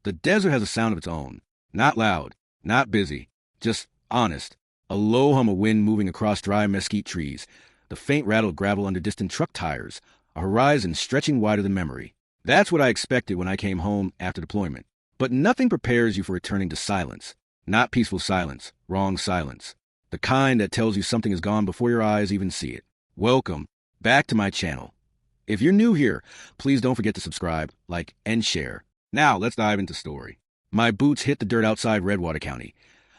The desert has a sound of its own. Not loud, not busy, just honest. A low hum of wind moving across dry mesquite trees, the faint rattle of gravel under distant truck tires, a horizon stretching wider than memory. That's what I expected when I came home after deployment. But nothing prepares you for returning to silence. Not peaceful silence, wrong silence. The kind that tells you something is gone before your eyes even see it. Welcome back to my channel. If you're new here, please don't forget to subscribe, like, and share. Now, let's dive into story. My boots hit the dirt outside Redwater County,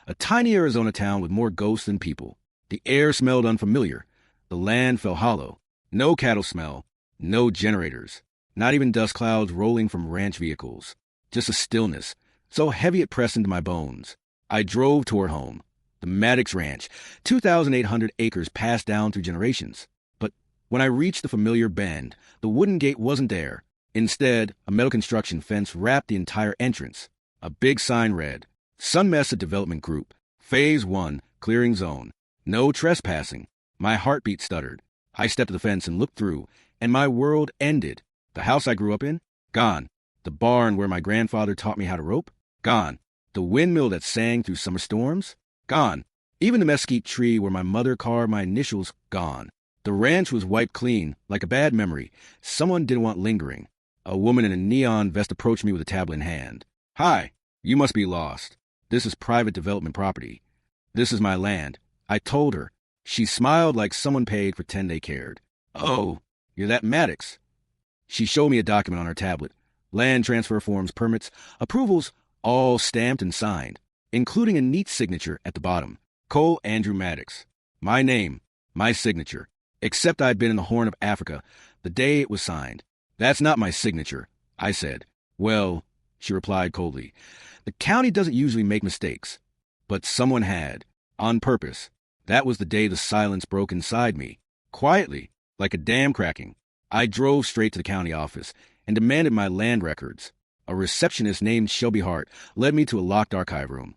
a tiny Arizona town with more ghosts than people. The air smelled unfamiliar. The land felt hollow. No cattle smell, no generators, not even dust clouds rolling from ranch vehicles. Just a stillness, so heavy it pressed into my bones. I drove toward home, the Maddox Ranch, 2,800 acres passed down through generations. But when I reached the familiar bend, the wooden gate wasn't there. Instead, a metal construction fence wrapped the entire entrance. A big sign read, SunMesa Development Group, Phase 1, Clearing Zone. No trespassing. My heartbeat stuttered. I stepped to the fence and looked through, and my world ended. The house I grew up in? Gone. The barn where my grandfather taught me how to rope? Gone. The windmill that sang through summer storms? Gone. Even the mesquite tree where my mother carved my initials? Gone. The ranch was wiped clean, like a bad memory. Someone didn't want lingering. A woman in a neon vest approached me with a tablet in hand. Hi, you must be lost. This is private development property. This is my land. I told her. She smiled like someone paid to pretend they cared. Oh, you're that Maddox. She showed me a document on her tablet. Land transfer forms, permits, approvals, all stamped and signed, including a neat signature at the bottom. Cole Andrew Maddox. My name, my signature. Except I'd been in the Horn of Africa the day it was signed. That's not my signature, I said. Well, she replied coldly, the county doesn't usually make mistakes. But someone had, on purpose. That was the day the silence broke inside me. Quietly, like a dam cracking, I drove straight to the county office and demanded my land records. A receptionist named Shelby Hart led me to a locked archive room.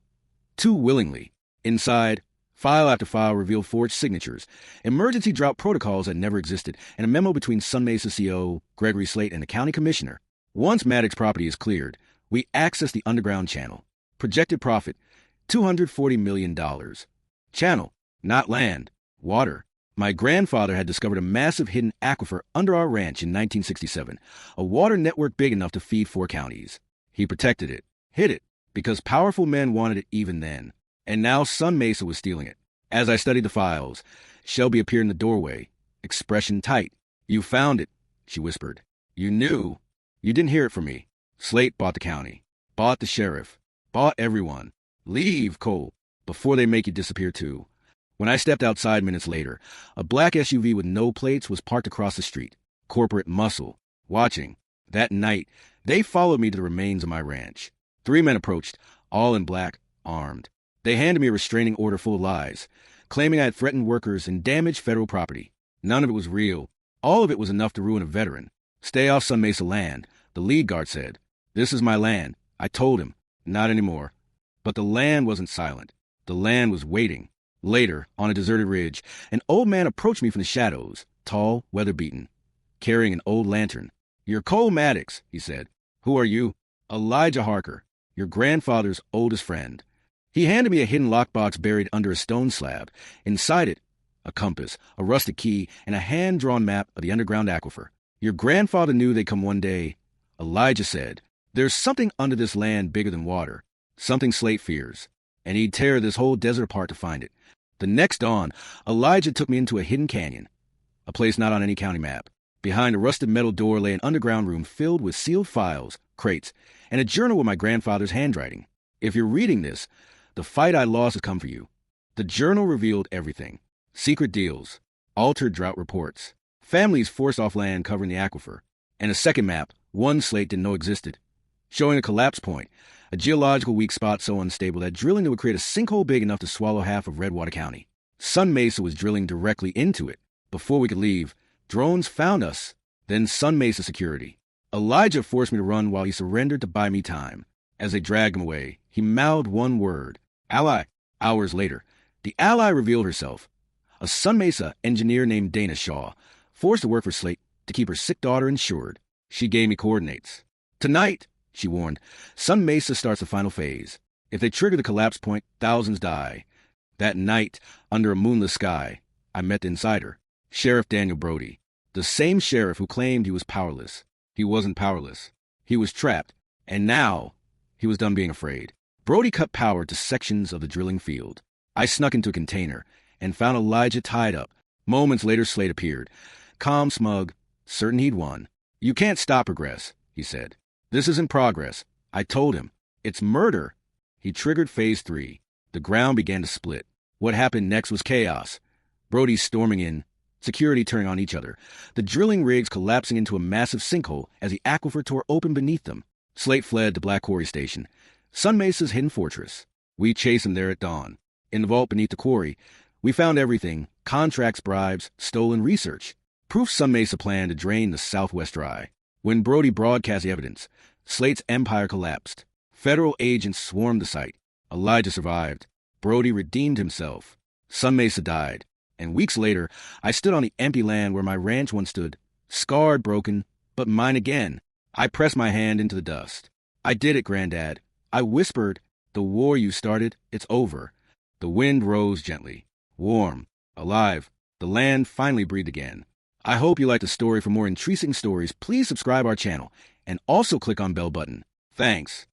Too willingly. Inside, file after file revealed forged signatures, emergency drought protocols that never existed, and a memo between SunMesa CO, Gregory Slate, and the county commissioner. Once Maddox property is cleared, we access the underground channel. Projected profit, $240 million. Channel, not land, water. My grandfather had discovered a massive hidden aquifer under our ranch in 1967, a water network big enough to feed 4 counties. He protected it, hid it, because powerful men wanted it even then. And now SunMesa was stealing it. As I studied the files, Shelby appeared in the doorway, expression tight. You found it, she whispered. You knew. You didn't hear it from me. Slate bought the county, bought the sheriff, bought everyone. Leave, Cole, before they make you disappear too. When I stepped outside minutes later, a black SUV with no plates was parked across the street. Corporate muscle. Watching. That night, they followed me to the remains of my ranch. 3 men approached, all in black, armed. They handed me a restraining order full of lies, claiming I had threatened workers and damaged federal property. None of it was real. All of it was enough to ruin a veteran. Stay off SunMesa land, the lead guard said. This is my land. I told him. Not anymore. But the land wasn't silent. The land was waiting. Later, on a deserted ridge, an old man approached me from the shadows, tall, weather-beaten, carrying an old lantern. You're Cole Maddox, he said. Who are you? Elijah Harker, your grandfather's oldest friend. He handed me a hidden lockbox buried under a stone slab. Inside it, a compass, a rusted key, and a hand-drawn map of the underground aquifer. Your grandfather knew they'd come one day. Elijah said, there's something under this land bigger than water, something Slate fears, and he'd tear this whole desert apart to find it. The next dawn, Elijah took me into a hidden canyon, a place not on any county map. Behind a rusted metal door lay an underground room filled with sealed files, crates, and a journal with my grandfather's handwriting. If you're reading this, the fight I lost has come for you. The journal revealed everything. Secret deals, altered drought reports, families forced off land covering the aquifer, and a second map, one Slate didn't know existed, showing a collapse point, a geological weak spot so unstable that drilling it would create a sinkhole big enough to swallow half of Redwater County. SunMesa was drilling directly into it. Before we could leave, drones found us, then SunMesa security. Elijah forced me to run while he surrendered to buy me time. As they dragged him away, he mouthed one word, Ally. Hours later, the ally revealed herself. A SunMesa engineer named Dana Shaw, forced to work for Slate to keep her sick daughter insured. She gave me coordinates. Tonight, she warned. SunMesa starts the final phase. If they trigger the collapse point, thousands die. That night, under a moonless sky, I met the insider, Sheriff Daniel Brody, the same sheriff who claimed he was powerless. He wasn't powerless. He was trapped, and now he was done being afraid. Brody cut power to sections of the drilling field. I snuck into a container and found Elijah tied up. Moments later, Slate appeared, calm, smug, certain he'd won. "You can't stop progress," he said. "This isn't progress." I told him. "It's murder." He triggered phase 3. The ground began to split. What happened next was chaos. Brody storming in, security turning on each other, the drilling rigs collapsing into a massive sinkhole as the aquifer tore open beneath them. Slate fled to Black Quarry Station, SunMesa's hidden fortress. We chased him there at dawn. In the vault beneath the quarry, we found everything: contracts, bribes, stolen research. Proof SunMesa planned to drain the Southwest dry. When Brody broadcast the evidence, Slate's empire collapsed. Federal agents swarmed the site. Elijah survived. Brody redeemed himself. SunMesa died. And weeks later, I stood on the empty land where my ranch once stood, scarred, broken, but mine again. I pressed my hand into the dust. "I did it, Granddad." I whispered, "The war you started, it's over." The wind rose gently, warm, alive. The land finally breathed again. I hope you liked the story. For more intriguing stories, please subscribe our channel and also click on bell button. Thanks.